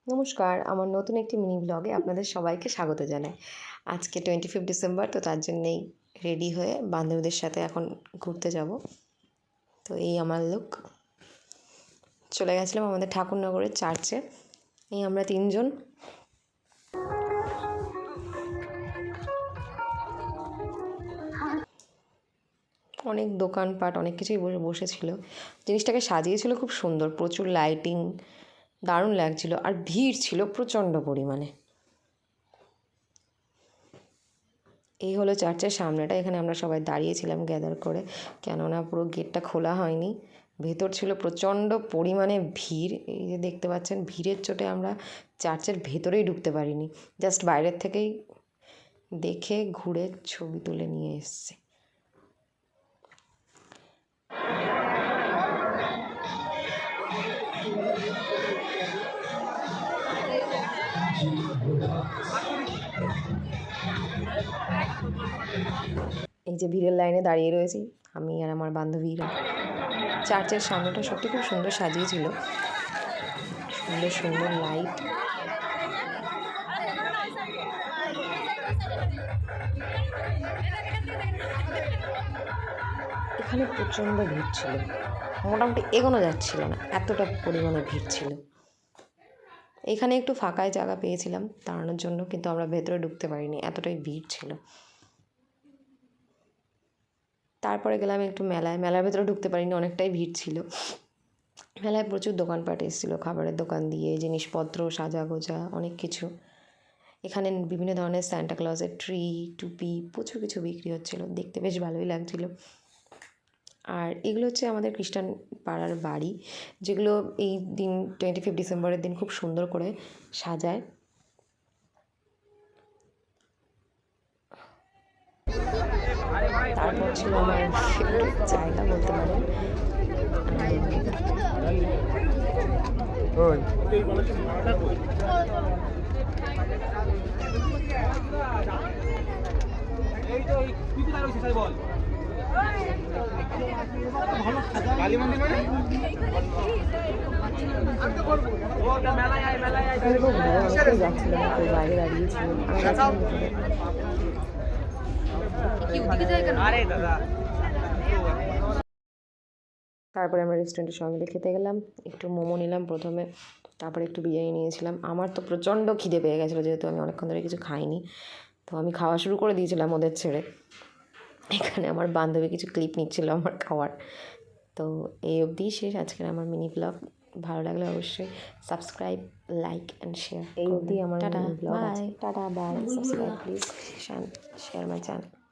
নমস্কার, আমার নতুন একটি মিনি ব্লগে আপনাদের সবাইকে স্বাগত জানাই। আজকে 25 ডিসেম্বর, তো তার জন্যেই রেডি হয়ে বান্ধবীদের সাথে এখন ঘুরতে যাব। তো এই আমার লুক। চলে গেছিলাম আমাদের ঠাকুরনগরের চার্চে। এই আমরা তিনজন। অনেক দোকানপাট, অনেক কিছুই বসেছিল। জিনিসটাকে সাজিয়েছিল খুব সুন্দর, প্রচুর লাইটিং, দারুণ লাগছিল। আর ভিড় ছিল প্রচণ্ড পরিমাণে। এই হলো চার্চের সামনেটা। এখানে আমরা সবাই দাঁড়িয়েছিলাম গ্যাদার করে, কেননা পুরো গেটটা খোলা হয়নি। ভেতর ছিল প্রচণ্ড পরিমাণে ভিড়। এই যে দেখতে পাচ্ছেন, ভিড়ের চোটে আমরা চার্চের ভেতরেই ঢুকতে পারিনি, জাস্ট বাইরের থেকেই দেখে ঘুরে ছবি তুলে নিয়ে এসেছি। এই যে ভিড়ের লাইনে দাঁড়িয়ে রয়েছি আমি আর আমার বান্ধবীরা। চার্চের সামনেটা সত্যি খুব সুন্দর সাজিয়েছিল, সুন্দর সুন্দর লাইট। এখানে প্রচণ্ড ভিড় ছিল, মোটামুটি এগোনো যাচ্ছিল না, এতটা পরিমাণে ভিড় ছিল। এখানে একটু ফাঁকায় জায়গা পেয়েছিলাম দাঁড়ানোর জন্য, কিন্তু আমরা ভেতরে ঢুকতে পারিনি, এতটাই ভিড় ছিল। তারপরে গেলাম একটু মেলার ভেতরে ঢুকতে পারিনি, অনেকটাই ভিড় ছিল। মেলায় প্রচুর দোকানপাট এসেছিলো, খাবারের দোকান দিয়ে জিনিসপত্র, সাজাগোজা, অনেক কিছু। এখানে বিভিন্ন ধরনের সান্টা ক্লজের ট্রি, টুপি, প্রচুর কিছু বিক্রি হচ্ছিলো, দেখতে বেশ ভালোই লাগছিলো। আর এগুলো হচ্ছে আমাদের খ্রিস্টান পাড়ার বাড়ি, যেগুলো এই দিন 25 ডিসেম্বরের দিন খুব সুন্দর করে সাজায়। তারপর ছিল আমার ফেভারিট জায়গা বলতে পারেন, যাচ্ছিলাম, কেউ বাইরে দাঁড়িয়েছিল, তারপরে আমরা রেস্টুরেন্টের সঙ্গে মিলে খেতে গেলাম। একটু মোমো নিলাম প্রথমে, তারপরে একটু বিরিয়ানি নিয়েছিলাম। আমার তো প্রচণ্ড খিদে পেয়ে গেছিলো, যেহেতু আমি অনেকক্ষণ ধরে কিছু খাইনি। তো আমি খাওয়া শুরু করে দিয়েছিলাম ওদের ছেড়ে। এখানে আমার বান্ধবী কিছু ক্লিপ নিচ্ছিল আমার খাওয়ার। তো এই অবধিই শেষ আজকের আমার মিনি ব্লগ। ভালো লাগলে অবশ্যই সাবস্ক্রাইব, লাইক অ্যান্ড শেয়ার। এই অবধি আমার মিনি ব্লগ আছে। Tata, bye, subscribe please, share my channel.